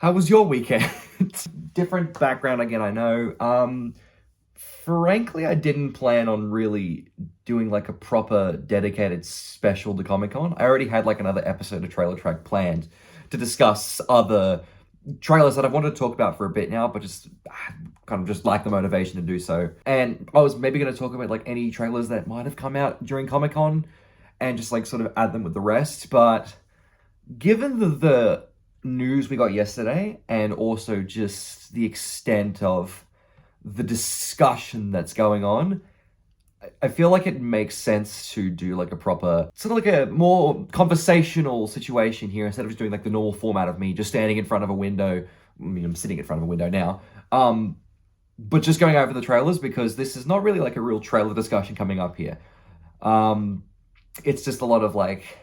How was your weekend? Different background again, I know. Frankly, I didn't plan on really doing like a proper dedicated special to Comic-Con. I already had like another episode of Trailer Track planned to discuss other trailers that I've wanted to talk about for a bit now, but just kind of just lack the motivation to do so. And I was maybe going to talk about like any trailers that might have come out during Comic-Con and just like sort of add them with the rest. But given the news we got yesterday and also just the extent of the discussion that's going on, I feel like it makes sense to do like a proper, sort of like a more conversational situation here instead of just doing like the normal format of me just standing in front of a window. I mean, I'm sitting in front of a window now. But just going over the trailers because this is not really like a real trailer discussion coming up here. It's just a lot of like,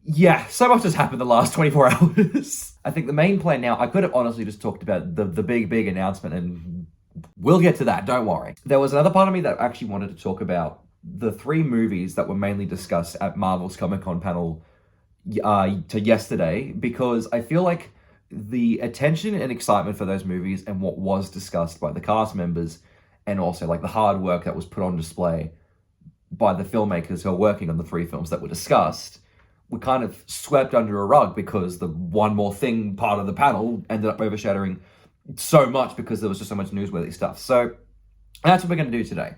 yeah, so much has happened the last 24 hours. I think the main plan now, I could have honestly just talked about the big announcement, and we'll get to that, don't worry. There was another part of me that actually wanted to talk about the 3 movies that were mainly discussed at Marvel's Comic-Con panel to yesterday, because I feel like the attention and excitement for those movies and what was discussed by the cast members, and also like the hard work that was put on display by the filmmakers who are working on the 3 films that were discussed, were kind of swept under a rug because the one more thing part of the panel ended up overshadowing so much because there was just so much newsworthy stuff. So that's what we're going to do today.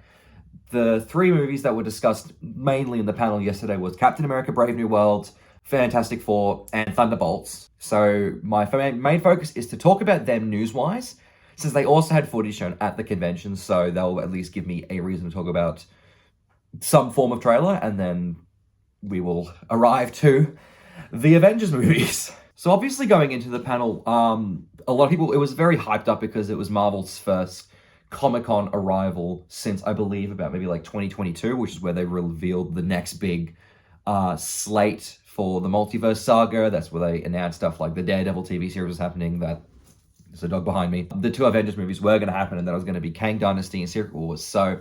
The 3 movies that were discussed mainly in the panel yesterday was Captain America: Brave New World, Fantastic Four, and Thunderbolts. So my main focus is to talk about them news-wise, since they also had footage shown at the convention, so they'll at least give me a reason to talk about some form of trailer, and then we will arrive to the Avengers movies. So obviously going into the panel, a lot of people, it was very hyped up because it was Marvel's first Comic-Con arrival since, I believe, about maybe like 2022, which is where they revealed the next big slate for the multiverse saga. That's where they announced stuff like the Daredevil TV series was happening, that there's a dog behind me. The 2 Avengers movies were going to happen, and that was going to be Kang Dynasty and Secret Wars. So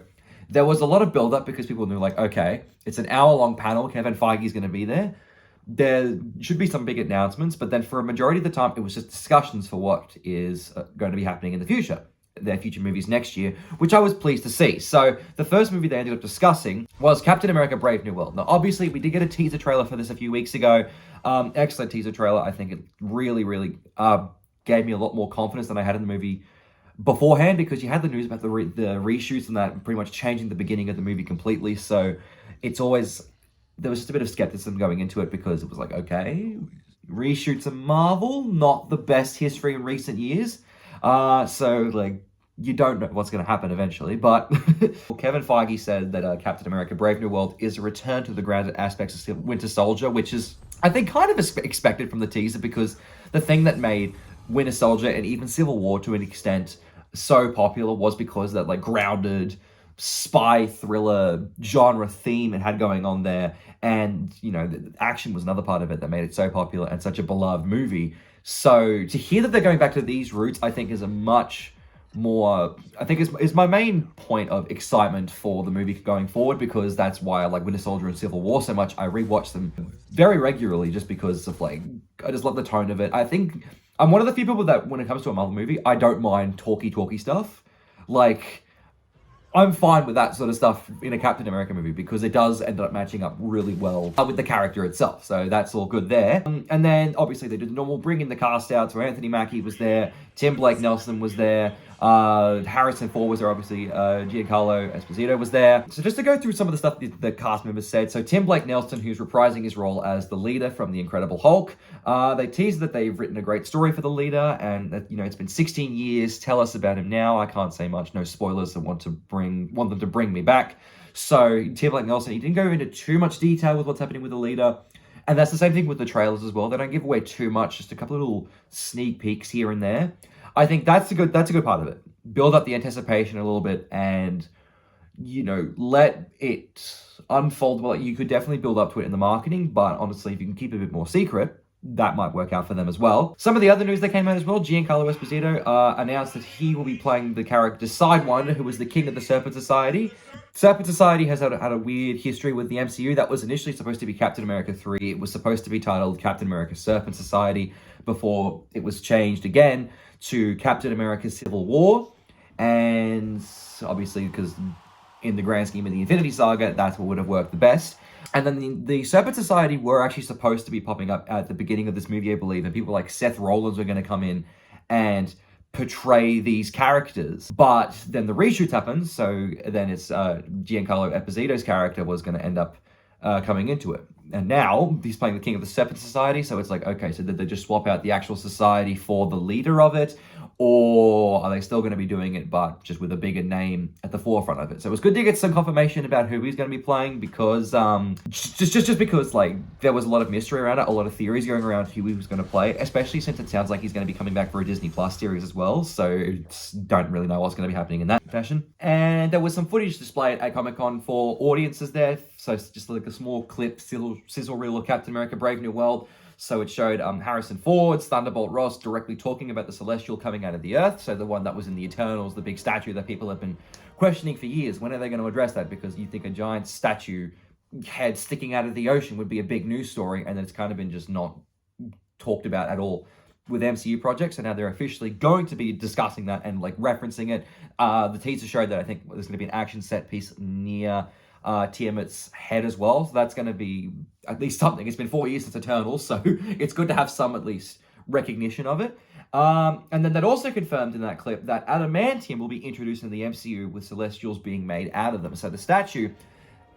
there was a lot of build-up because people knew, like, okay, it's an hour-long panel, Kevin Feige's going to be there. There should be some big announcements, but then for a majority of the time, it was just discussions for what is going to be happening in the future, their future movies next year, which I was pleased to see. So the first movie they ended up discussing was Captain America: Brave New World. Now, obviously, we did get a teaser trailer for this a few weeks ago. Excellent teaser trailer. I think it really gave me a lot more confidence than I had in the movie beforehand, because you had the news about the reshoots and that pretty much changing the beginning of the movie completely. So it's always, there was just a bit of skepticism going into it because it was like, okay, reshoots of Marvel, not the best history in recent years. So like, you don't know what's going to happen eventually. But Kevin Feige said that Captain America: Brave New World is a return to the grounded aspects of Winter Soldier, which is, I think, kind of expected from the teaser, because the thing that made Winter Soldier and even Civil War to an extent so popular was because that like grounded spy thriller genre theme it had going on there, and you know, the action was another part of it that made it so popular and such a beloved movie. So to hear that they're going back to these roots, I think is a much more, I think is my main point of excitement for the movie going forward, because that's why I like Winter Soldier and Civil War so much. I rewatch them very regularly just because of like, I just love the tone of it. I think I'm one of the few people that when it comes to a Marvel movie, I don't mind talky stuff. Like, I'm fine with that sort of stuff in a Captain America movie because it does end up matching up really well with the character itself. So that's all good there. And then obviously they did the normal bring in the cast out. So Anthony Mackie was there. Tim Blake Nelson was there. Harrison Ford was there, obviously. Giancarlo Esposito was there. So just to go through some of the stuff the cast members said. So Tim Blake Nelson, who's reprising his role as the leader from The Incredible Hulk. They teased that they've written a great story for the leader and that, you know, it's been 16 years. Tell us about him now. I can't say much. No spoilers. I want them to bring me back. So Tim Blake Nelson, he didn't go into too much detail with what's happening with the leader. And that's the same thing with the trailers as well. They don't give away too much, just a couple of little sneak peeks here and there. I think that's a good part of it. Build up the anticipation a little bit and, you know, let it unfold. Well, you could definitely build up to it in the marketing, but honestly, if you can keep it a bit more secret, that might work out for them as well. Some of the other news that came out as well, Giancarlo Esposito announced that he will be playing the character Sidewinder, who was the king of the Serpent Society. Serpent Society has had a weird history with the MCU. That was initially supposed to be Captain America 3. It was supposed to be titled Captain America Serpent Society, before it was changed again to Captain America Civil War. And obviously, because in the grand scheme of the Infinity Saga, that's what would have worked the best. And then the Serpent Society were actually supposed to be popping up at the beginning of this movie, I believe, and people like Seth Rollins were going to come in and portray these characters. But then the reshoots happened, so then it's Giancarlo Esposito's character was going to end up coming into it. And now he's playing the King of the Serpent Society, so it's like, okay, so did they just swap out the actual society for the leader of it? Or are they still going to be doing it, but just with a bigger name at the forefront of it? So it was good to get some confirmation about who he's going to be playing, because just because like there was a lot of mystery around it, a lot of theories going around who he was going to play, especially since it sounds like he's going to be coming back for a Disney Plus series as well. So don't really know what's going to be happening in that fashion. And there was some footage displayed at Comic-Con for audiences there. So it's just like a small clip, sizzle reel of Captain America: Brave New World. So it showed Harrison Ford's Thunderbolt Ross directly talking about the Celestial coming out of the Earth. So the one that was in the Eternals, the big statue that people have been questioning for years. When are they going to address that? Because you think a giant statue head sticking out of the ocean would be a big news story, and then it's kind of been just not talked about at all with MCU projects. And now they're officially going to be discussing that and like referencing it. The teaser showed that I think there's going to be an action set piece near Tiamat's head as well. So that's going to be at least something. It's been 4 years since Eternals, so it's good to have some at least recognition of it. And then that also confirmed in that clip that adamantium will be introduced in the MCU with Celestials being made out of them. So the statue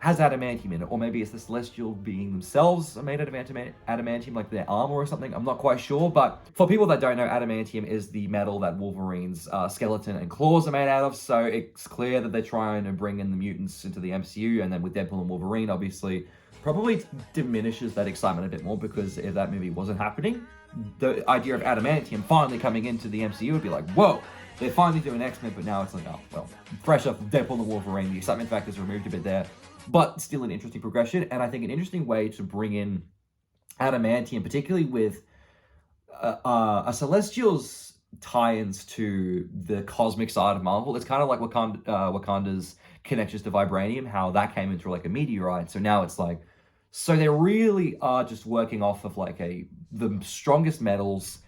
has adamantium in it, or maybe it's the Celestial being themselves made out of adamantium, like their armor or something. I'm not quite sure, but for people that don't know, adamantium is the metal that Wolverine's skeleton and claws are made out of, so it's clear that they're trying to bring in the mutants into the MCU, and then with Deadpool and Wolverine, obviously, probably diminishes that excitement a bit more, because if that movie wasn't happening, the idea of adamantium finally coming into the MCU would be like, whoa, they're finally doing X-Men, but now it's like, oh, well, fresh off Deadpool and Wolverine, the excitement factor is removed a bit there. But still an interesting progression, and I think an interesting way to bring in adamantium, particularly with a Celestial's tie-ins to the cosmic side of Marvel. It's kind of like Wakanda's connections to vibranium, how that came into like a meteorite. So now it's like, so they really are just working off of like the strongest metals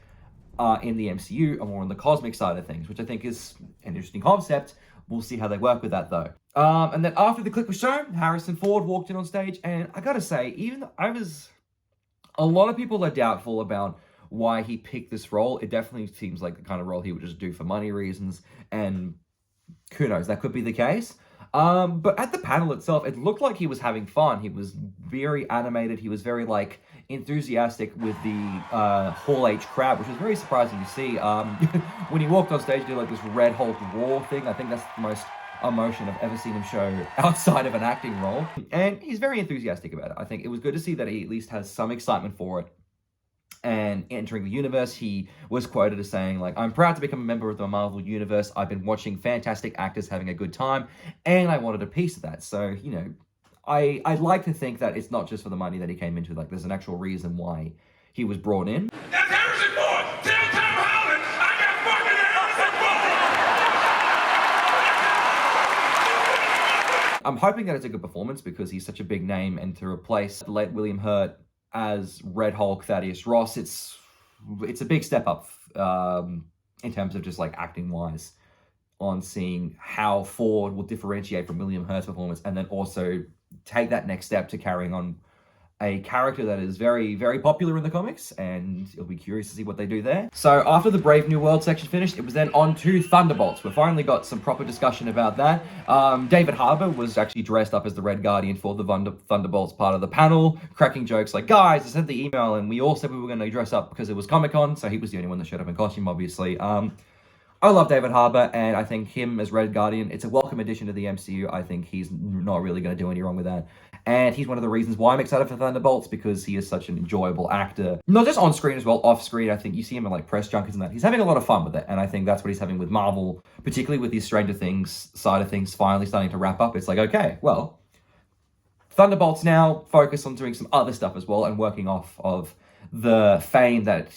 in the MCU, and more on the cosmic side of things, which I think is an interesting concept. We'll see how they work with that though. And then after the clip was shown, Harrison Ford walked in on stage, and I gotta say, a lot of people are doubtful about why he picked this role. It definitely seems like the kind of role he would just do for money reasons, and who knows, that could be the case. But at the panel itself, it looked like he was having fun. He was very animated. He was very like enthusiastic with the Hall H crowd, which was very surprising to see. When he walked on stage, he did like this Red Hulk roar thing. I think that's the most emotion I've ever seen him show outside of an acting role. And he's very enthusiastic about it. I think it was good to see that he at least has some excitement for it. And entering the universe, he was quoted as saying, like, I'm proud to become a member of the Marvel Universe. I've been watching fantastic actors having a good time, and I wanted a piece of that. So, you know, I'd like to think that it's not just for the money that he came into. Like, there's an actual reason why he was brought in. That's Harrison Ford! Tell Tom Holland I got fucking Harrison Ford! I'm hoping that it's a good performance, because he's such a big name, and to replace the late William Hurt as Red Hulk Thaddeus Ross, it's a big step up in terms of just like acting wise, on seeing how Ford will differentiate from William Hurt's performance, and then also take that next step to carrying on a character that is very, very popular in the comics, and it'll be curious to see what they do there. So after the Brave New World section finished, it was then on to Thunderbolts. We finally got some proper discussion about that. David Harbour was actually dressed up as the Red Guardian for the Thunderbolts part of the panel, cracking jokes like, guys, I sent the email and we all said we were going to dress up because it was Comic-Con, so he was the only one that showed up in costume, obviously. I love David Harbour, and I think him as Red Guardian, it's a welcome addition to the MCU. I think he's not really going to do any wrong with that. And he's one of the reasons why I'm excited for Thunderbolts, because he is such an enjoyable actor. Not just on screen as well, off screen. I think you see him in like press junkets and that. He's having a lot of fun with it, and I think that's what he's having with Marvel, particularly with the Stranger Things side of things finally starting to wrap up. It's like, okay, well, Thunderbolts now focus on doing some other stuff as well, and working off of the fame that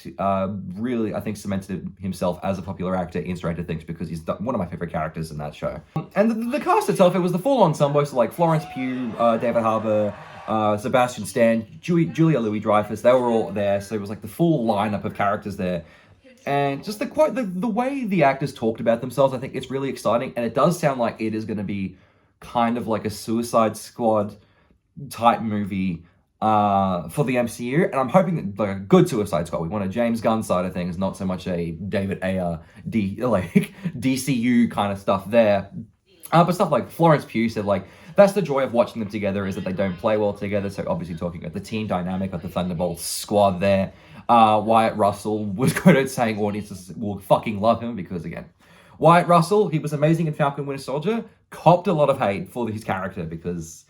really, I think, cemented himself as a popular actor in Stranger Things, because he's one of my favorite characters in that show. And the cast itself, it was the full ensemble, so like Florence Pugh, David Harbour, Sebastian Stan, Julia Louis-Dreyfus, they were all there, so it was like the full lineup of characters there. And just the way the actors talked about themselves, I think it's really exciting, and it does sound like it is going to be kind of like a Suicide Squad type movie for the MCU, and I'm hoping that like a good Suicide Squad. We want a James Gunn side of things, not so much a David Ayer DCU kind of stuff there. But stuff like Florence Pugh said, like, that's the joy of watching them together, is that they don't play well together. So obviously talking about the team dynamic of the Thunderbolts squad there. Wyatt Russell was quoted saying audiences will fucking love him because, again, Wyatt Russell, he was amazing in Falcon Winter Soldier, copped a lot of hate for his character because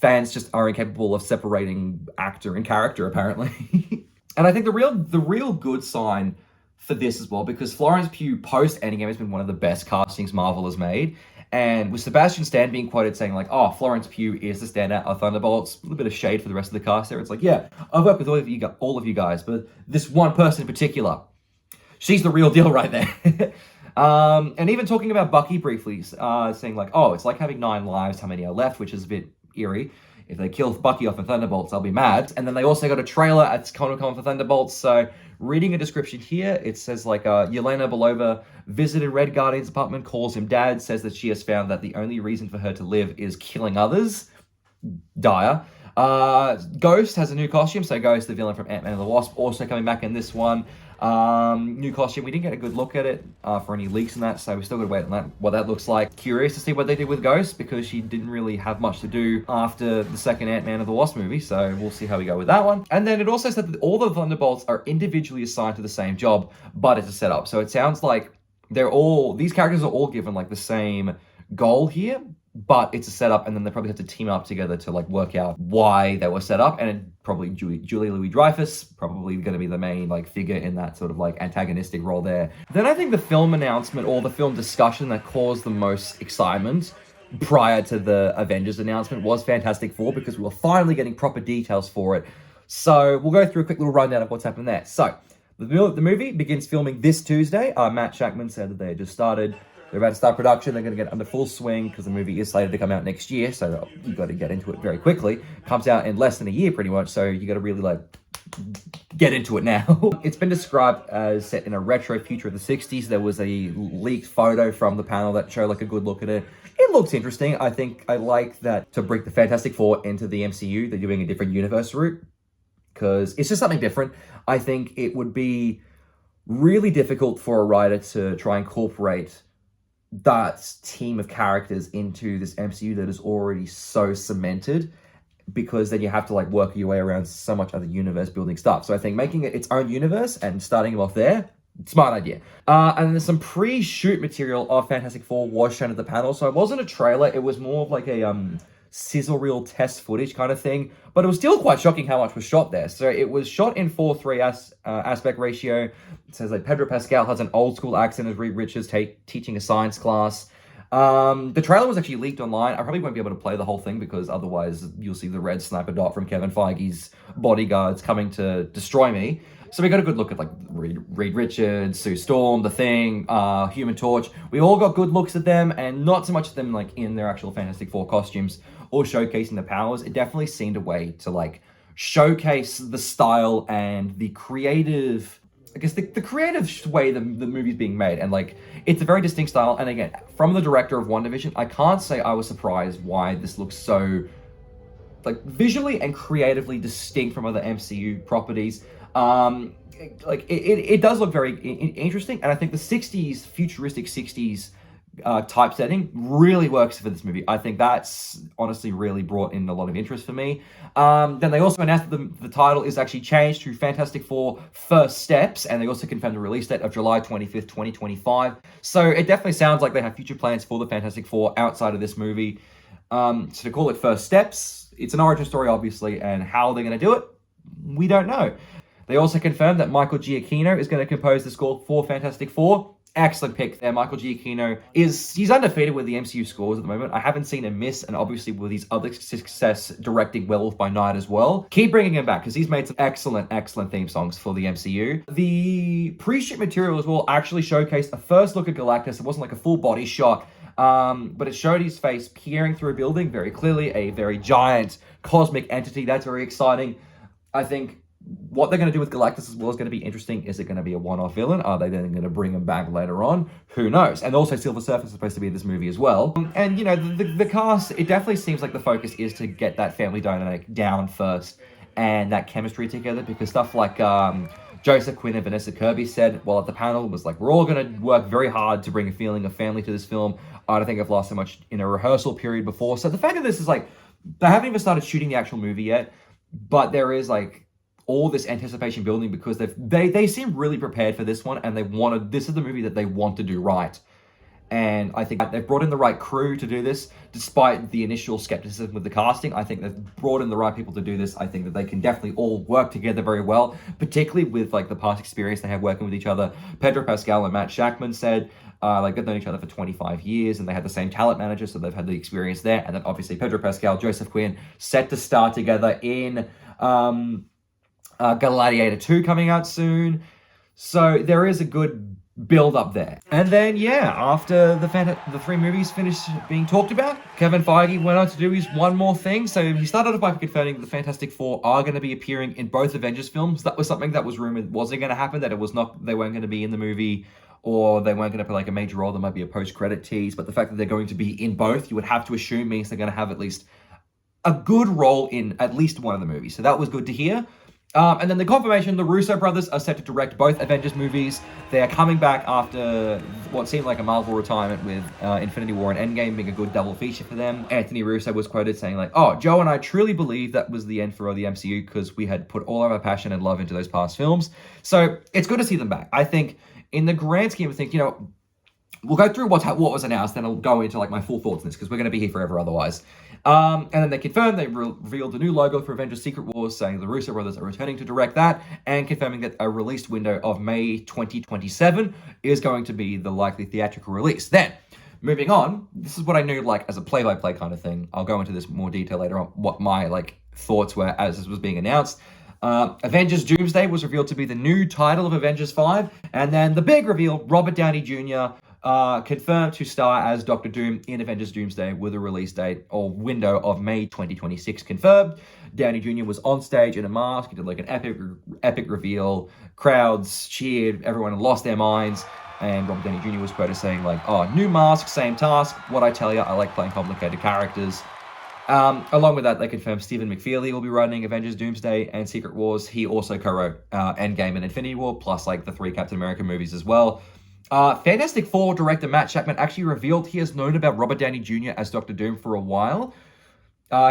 fans just are incapable of separating actor and character, apparently. And I think the real good sign for this as well, because Florence Pugh post Endgame has been one of the best castings Marvel has made. And with Sebastian Stan being quoted saying like, oh, Florence Pugh is the standout of Thunderbolts, a little bit of shade for the rest of the cast there. It's like, yeah, I've worked with all of you guys, but this one person in particular, she's the real deal right there. And even talking about Bucky briefly, saying like, oh, it's like having 9 lives, how many are left, which is a bit eerie. If they kill Bucky off in Thunderbolts, I'll be mad. And then they also got a trailer at Comic-Con for Thunderbolts. So reading a description here, it says like, Yelena Belova visited Red Guardian's apartment, calls him dad, says that she has found that the only reason for her to live is killing others. Dire. Ghost has a new costume. So Ghost, the villain from Ant-Man and the Wasp, also coming back in this one. New costume. We didn't get a good look at it for any leaks and that, so we still got to wait on that, what that looks like. Curious to see what they did with Ghost, because she didn't really have much to do after the second Ant-Man and the Wasp movie, so we'll see how we go with that one. And then it also said that all the Thunderbolts are individually assigned to the same job, but it's a setup. So it sounds like these characters are all given like the same goal here, but it's a setup, and then they probably have to team up together to like work out why they were set up. And probably Julia Louis-Dreyfus probably going to be the main like figure in that sort of like antagonistic role there. Then I think the film announcement or the film discussion that caused the most excitement prior to the Avengers announcement was Fantastic Four, because we were finally getting proper details for it. So we'll go through a quick little rundown of what's happened there. So the movie begins filming this Tuesday. Matt Shackman said that they had just started. They're about to start production. They're going to get under full swing because the movie is slated to come out next year. So you got to get into it very quickly. Comes out in less than a year, pretty much. So you got to really like get into it now. It's been described as set in a retro future of the 60s. There was a leaked photo from the panel that showed like a good look at it. It looks interesting. I think I like that to bring the Fantastic Four into the MCU. They're doing a different universe route because it's just something different. I think it would be really difficult for a writer to try and incorporate that team of characters into this MCU that is already so cemented, because then you have to like work your way around so much other universe building stuff. So I think making it its own universe and starting them off there, smart idea. And there's some pre-shoot material of Fantastic Four was shown at the panel. So it wasn't a trailer, it was more of like a sizzle reel test footage kind of thing, but it was still quite shocking how much was shot there. So it was shot in 4:3 aspect ratio. It says like Pedro Pascal has an old school accent as Reed Richards teaching a science class. The trailer was actually leaked online. I probably won't be able to play the whole thing because otherwise you'll see the red sniper dot from Kevin Feige's bodyguards coming to destroy me. So we got a good look at like Reed Richards, Sue Storm, The Thing, Human Torch. We all got good looks at them, and not so much of them like in their actual Fantastic Four costumes or showcasing the powers. It definitely seemed a way to like showcase the style and the creative, I guess the creative way the movie's being made. And like, it's a very distinct style. And again, from the director of WandaVision, I can't say I was surprised why this looks so like visually and creatively distinct from other MCU properties. Like it does look very interesting, and I think the 60s, futuristic 60s type setting really works for this movie. I think that's honestly really brought in a lot of interest for me. Then they also announced that the title is actually changed to Fantastic Four First Steps, and they also confirmed the release date of July 25th, 2025. So it definitely sounds like they have future plans for the Fantastic Four outside of this movie. So to call it First Steps, it's an origin story, obviously, and how they're going to do it, we don't know. They also confirmed that Michael Giacchino is going to compose the score for Fantastic Four. Excellent pick there. Michael Giacchino he's undefeated with the MCU scores at the moment. I haven't seen him miss, and obviously with his other success directing Werewolf by Night as well. Keep bringing him back because he's made some excellent theme songs for the MCU. The pre-shoot material as well actually showcased a first look at Galactus. It wasn't like a full body shot. But it showed his face peering through a building very clearly, a very giant cosmic entity. That's very exciting. I think what they're going to do with Galactus as well is going to be interesting. Is it going to be a one-off villain? Are they then going to bring him back later on? Who knows? And also Silver Surfer is supposed to be in this movie as well. And, you know, the cast, it definitely seems like the focus is to get that family dynamic down first and that chemistry together, because stuff like Joseph Quinn and Vanessa Kirby said while at the panel was like, we're all going to work very hard to bring a feeling of family to this film. I don't think I've lost so much in a rehearsal period before. So the fact of this is like, they haven't even started shooting the actual movie yet, but there is like all this anticipation building because they seem really prepared for this one, and this is the movie that they want to do right. And I think they've brought in the right crew to do this, despite the initial skepticism with the casting. I think they've brought in the right people to do this. I think that they can definitely all work together very well, particularly with like the past experience they have working with each other. Pedro Pascal and Matt Shakman said like they've known each other for 25 years, and they had the same talent manager, so they've had the experience there. And then obviously Pedro Pascal, Joseph Quinn, set to star together in Gladiator 2 coming out soon. So there is a good build up there. And then, yeah, after the three movies finished being talked about, Kevin Feige went on to do his one more thing. So he started off by confirming that the Fantastic Four are going to be appearing in both Avengers films. That was something that was rumored wasn't going to happen, that they weren't going to be in the movie, or they weren't going to play like a major role. There might be a post-credit tease, but the fact that they're going to be in both, you would have to assume means they're going to have at least a good role in at least one of the movies. So that was good to hear. And then the confirmation, the Russo brothers are set to direct both Avengers movies. They are coming back after what seemed like a Marvel retirement, with Infinity War and Endgame being a good double feature for them. Anthony Russo was quoted saying like, "Oh, Joe and I truly believe that was the end for the MCU because we had put all of our passion and love into those past films." So it's good to see them back. I think in the grand scheme of things, you know, we'll go through what was announced, then I'll go into like my full thoughts on this because we're going to be here forever otherwise. And then they confirmed, they revealed a new logo for Avengers Secret Wars, saying the Russo brothers are returning to direct that, and confirming that a release window of May 2027 is going to be the likely theatrical release. Then, moving on, this is what I knew like as a play-by-play kind of thing. I'll go into this more detail later on, what my like thoughts were as this was being announced. Avengers Doomsday was revealed to be the new title of Avengers 5, and then the big reveal, Robert Downey Jr. Confirmed to star as Doctor Doom in Avengers Doomsday with a release date or window of May 2026 confirmed. Downey Jr. was on stage in a mask. He did like an epic reveal. Crowds cheered. Everyone lost their minds. And Robert Downey Jr. was quoted saying like, "Oh, new mask, same task. What I tell you, I like playing complicated characters." Along with that, they confirmed Stephen McFeely will be writing Avengers Doomsday and Secret Wars. He also co-wrote Endgame and Infinity War, plus like the 3 Captain America movies as well. Fantastic Four director Matt Shakman actually revealed he has known about Robert Downey Jr. as Dr. Doom for a while.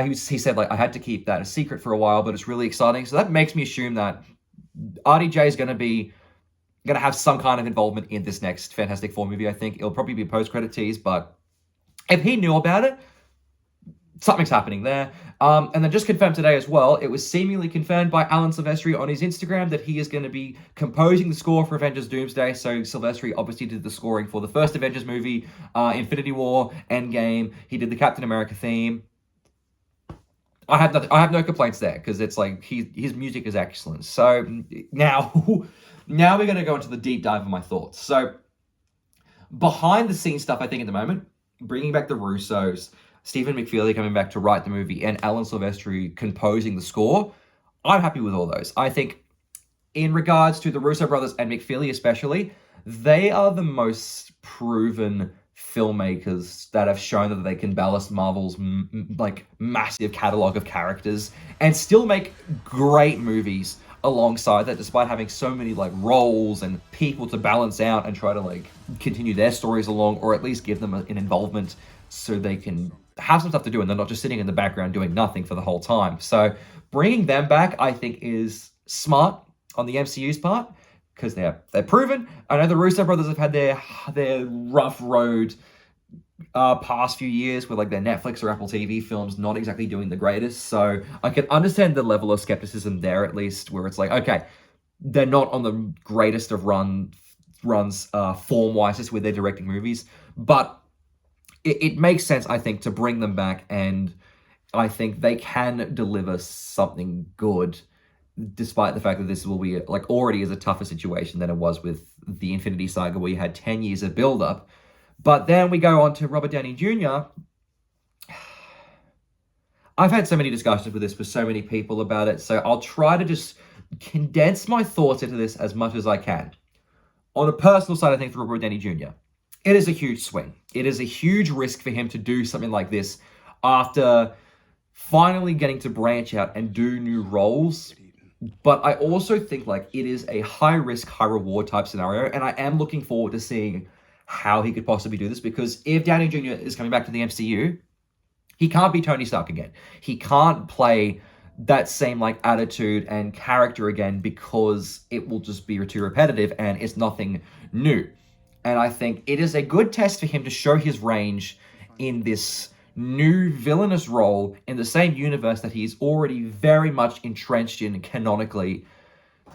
He said, like, I had to keep that a secret for a while, but it's really exciting. So that makes me assume that RDJ is going to have some kind of involvement in this next Fantastic Four movie, I think. It'll probably be a post-credit tease, but if he knew about it, something's happening there. And then just confirmed today as well, it was seemingly confirmed by Alan Silvestri on his Instagram that he is going to be composing the score for Avengers Doomsday. So Silvestri obviously did the scoring for the first Avengers movie, Infinity War, Endgame. He did the Captain America theme. I have no complaints there because it's like his music is excellent. So now we're going to go into the deep dive of my thoughts. So behind the scenes stuff, I think at the moment, bringing back the Russos, Stephen McFeely coming back to write the movie, and Alan Silvestri composing the score, I'm happy with all those. I think in regards to the Russo brothers and McFeely especially, they are the most proven filmmakers that have shown that they can ballast Marvel's like massive catalog of characters and still make great movies alongside that, despite having so many like roles and people to balance out and try to like continue their stories along, or at least give them an involvement so they can have some stuff to do and they're not just sitting in the background doing nothing for the whole time. So bringing them back, I think, is smart on the MCU's part because they're proven. I know the Russo brothers have had their rough road past few years with like their Netflix or Apple TV films not exactly doing the greatest. So I can understand the level of skepticism there, at least, where it's like, okay, they're not on the greatest of runs form-wise, just with their directing movies, but it makes sense, I think, to bring them back, and I think they can deliver something good, despite the fact that this will be already is a tougher situation than it was with the Infinity Saga, where you had 10 years of build-up. But then we go on to Robert Downey Jr. I've had so many discussions with this with so many people about it, so I'll try to just condense my thoughts into this as much as I can. On a personal side, I think for Robert Downey Jr., it is a huge swing. It is a huge risk for him to do something like this after finally getting to branch out and do new roles. But I also think like it is a high risk, high reward type scenario, and I am looking forward to seeing how he could possibly do this, because if Downey Jr. is coming back to the MCU, he can't be Tony Stark again. He can't play that same like attitude and character again, because it will just be too repetitive and it's nothing new. And I think it is a good test for him to show his range in this new villainous role in the same universe that he's already very much entrenched in canonically.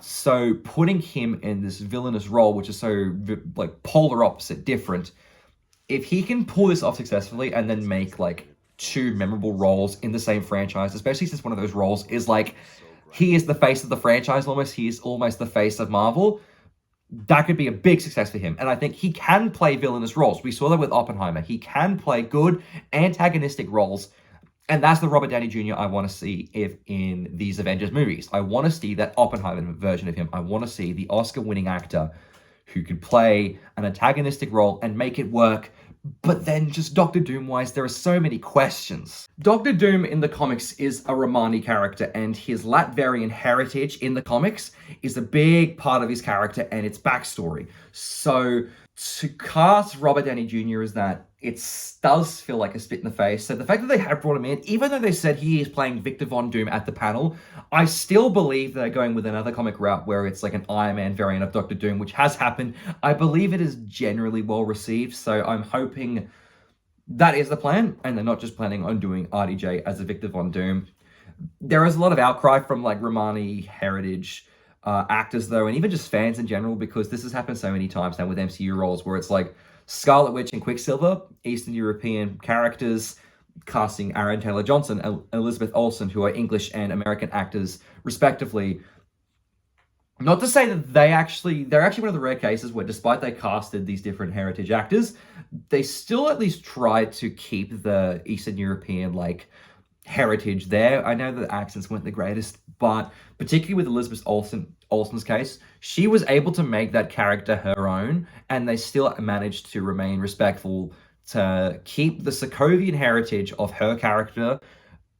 So putting him in this villainous role, which is so like polar opposite different, if he can pull this off successfully and then make like two memorable roles in the same franchise, especially since one of those roles is like, he is the face of the franchise almost, he is almost the face of Marvel, that could be a big success for him. And I think he can play villainous roles. We saw that with Oppenheimer. He can play good antagonistic roles. And that's the Robert Downey Jr. I want to see in these Avengers movies. I want to see that Oppenheimer version of him. I want to see the Oscar-winning actor who could play an antagonistic role and make it work. But then just Doctor Doom-wise, there are so many questions. Doctor Doom in the comics is a Romani character, and his Latvian heritage in the comics is a big part of his character and its backstory. So to cast Robert Downey Jr. as that, it does feel like a spit in the face. So the fact that they have brought him in, even though they said he is playing Victor Von Doom at the panel, I still believe they're going with another comic route where it's like an Iron Man variant of Doctor Doom, which has happened. I believe it is generally well received, so I'm hoping that is the plan, and they're not just planning on doing RDJ as a Victor Von Doom. There is a lot of outcry from like Romani heritage actors though, and even just fans in general, because this has happened so many times now with MCU roles where it's like Scarlet Witch and Quicksilver, Eastern European characters, casting Aaron Taylor-Johnson and Elizabeth Olsen, who are English and American actors, respectively. Not to say that they're actually one of the rare cases where, despite they casted these different heritage actors, they still at least tried to keep the Eastern European, like, heritage there. I know the accents weren't the greatest, but particularly with Elizabeth Olsen's case, she was able to make that character her own, and they still managed to remain respectful to keep the Sokovian heritage of her character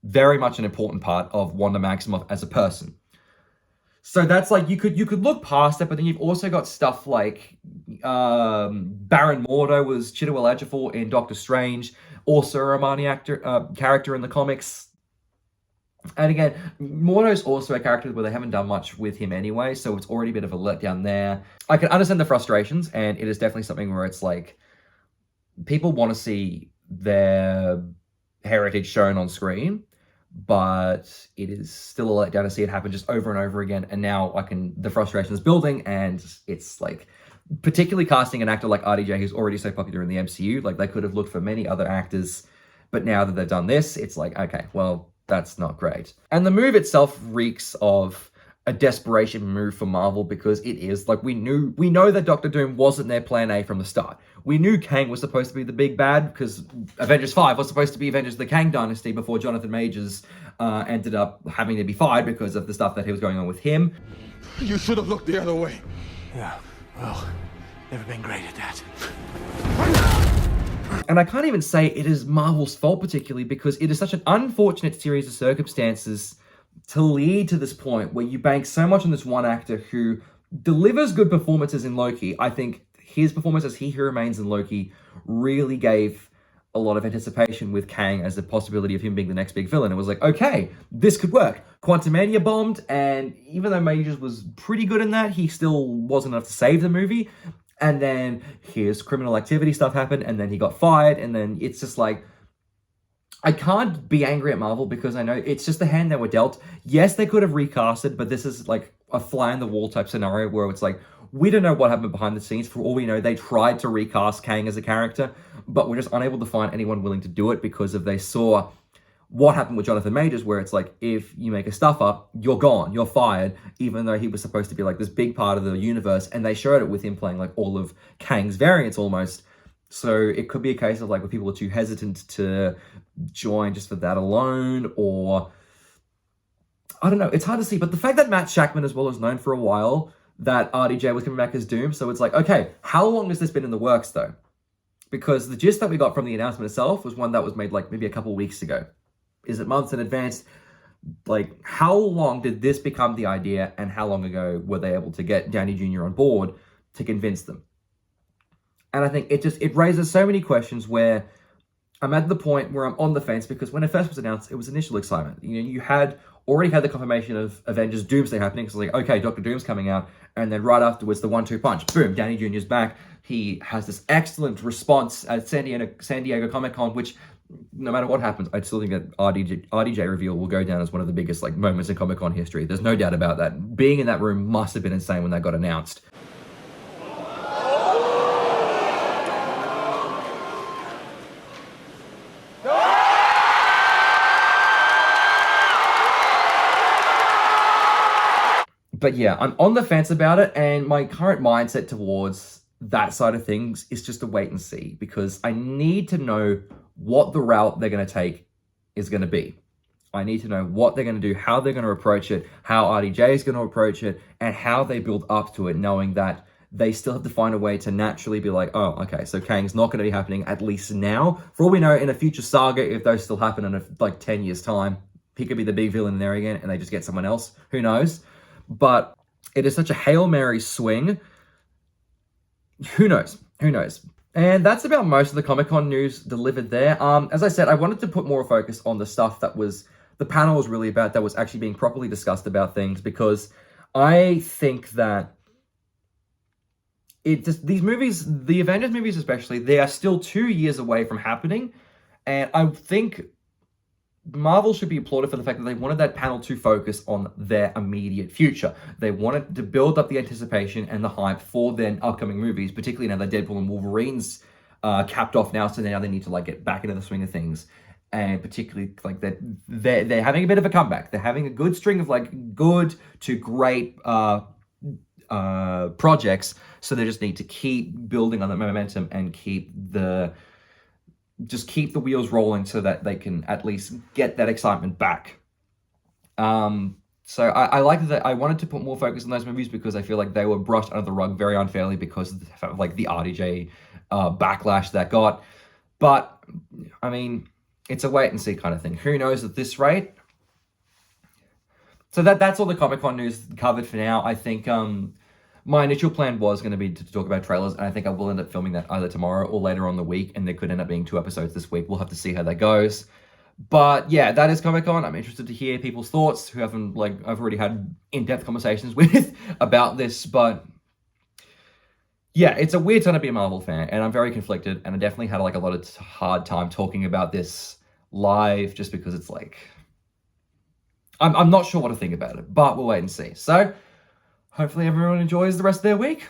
very much an important part of Wanda Maximoff as a person. So that's like, you could look past it, but then you've also got stuff like Baron Mordo was Chiwetel Ejiofor in Doctor Strange, also a Romani character in the comics. And again, Mordo's also a character where they haven't done much with him anyway, so it's already a bit of a letdown there. I can understand the frustrations, and it is definitely something where it's like, people want to see their heritage shown on screen, but it is still a letdown to see it happen just over and over again. And now the frustration is building, and it's like, particularly casting an actor like RDJ, who's already so popular in the MCU, like they could have looked for many other actors, but now that they've done this, it's like, okay, well, that's not great. And the move itself reeks of a desperation move for Marvel, because it is like, we know that Doctor Doom wasn't their plan A from the start. We knew Kang was supposed to be the big bad, because Avengers 5 was supposed to be Avengers the Kang Dynasty before Jonathan Majors ended up having to be fired because of the stuff that was going on with him. You should have looked the other way. Yeah, well, never been great at that. And I can't even say it is Marvel's fault particularly, because it is such an unfortunate series of circumstances to lead to this point where you bank so much on this one actor who delivers good performances in Loki. I think his performance as He Who Remains in Loki really gave a lot of anticipation with Kang as the possibility of him being the next big villain. It was like, okay, this could work. Quantumania bombed, and even though Majors was pretty good in that, he still wasn't enough to save the movie. And then his criminal activity stuff happened, and then he got fired, and then it's just like, I can't be angry at Marvel because I know it's just the hand they were dealt. Yes, they could have recasted, but this is like a fly-in-the-wall type scenario where it's like, we don't know what happened behind the scenes. For all we know, they tried to recast Kang as a character, but we're just unable to find anyone willing to do it because they saw what happened with Jonathan Majors, where it's like, if you make a stuff up, you're gone, you're fired, even though he was supposed to be like this big part of the universe, and they showed it with him playing like all of Kang's variants almost. So it could be a case of like where people are too hesitant to join just for that alone, or I don't know. It's hard to see. But the fact that Matt Shackman as well is known for a while that RDJ was coming back as Doom, so it's like, okay, how long has this been in the works though? Because the gist that we got from the announcement itself was one that was made like maybe a couple of weeks ago. Is it months in advance? Like, how long did this become the idea, and how long ago were they able to get Downey Jr. on board to convince them? And I think it raises so many questions where I'm at the point where I'm on the fence, because when it first was announced, it was initial excitement. You know, you had already had the confirmation of Avengers Doomsday happening, so it's like, okay, Doctor Doom's coming out, and then right afterwards, the 1-2 punch, boom, Downey Jr.'s back. He has this excellent response at San Diego Comic-Con, which, no matter what happens, I still think that RDJ reveal will go down as one of the biggest like moments in Comic-Con history. There's no doubt about that. Being in that room must have been insane when that got announced. But yeah, I'm on the fence about it, and my current mindset towards that side of things is just to wait and see, because I need to know what the route they're going to take is going to be. I need to know what they're going to do, how they're going to approach it, how RDJ is going to approach it, and how they build up to it, knowing that they still have to find a way to naturally be like, oh, okay, so Kang's not going to be happening, at least now. For all we know, in a future saga, if those still happen in like 10 years' time, he could be the big villain there again, and they just get someone else. Who knows? But it is such a Hail Mary swing. Who knows? Who knows? And that's about most of the Comic-Con news delivered there. As I said, I wanted to put more focus on the stuff that was, the panel was really about, that was actually being properly discussed about things, because I think that these movies, the Avengers movies especially, they are still 2 years away from happening. And I think Marvel should be applauded for the fact that they wanted that panel to focus on their immediate future. They wanted to build up the anticipation and the hype for their upcoming movies, particularly now that Deadpool and Wolverine's capped off now, so now they need to like get back into the swing of things. And particularly like they're having a bit of a comeback. They're having a good string of like good to great projects, so they just need to keep building on that momentum and keep the wheels rolling so that they can at least get that excitement back. So I like that. I wanted to put more focus on those movies because I feel like they were brushed under the rug very unfairly because of like the RDJ backlash that got. But I mean, it's a wait and see kind of thing. Who knows at this rate? So that's all the Comic-Con news covered for now. I think my initial plan was going to be to talk about trailers, and I think I will end up filming that either tomorrow or later on the week, and there could end up being 2 episodes this week. We'll have to see how that goes. But yeah, that is Comic-Con. I'm interested to hear people's thoughts who haven't, like, I've already had in-depth conversations with about this, but yeah, it's a weird time to be a Marvel fan, and I'm very conflicted, and I definitely had like a lot of hard time talking about this live just because it's like, I'm not sure what to think about it, but we'll wait and see. So hopefully everyone enjoys the rest of their week.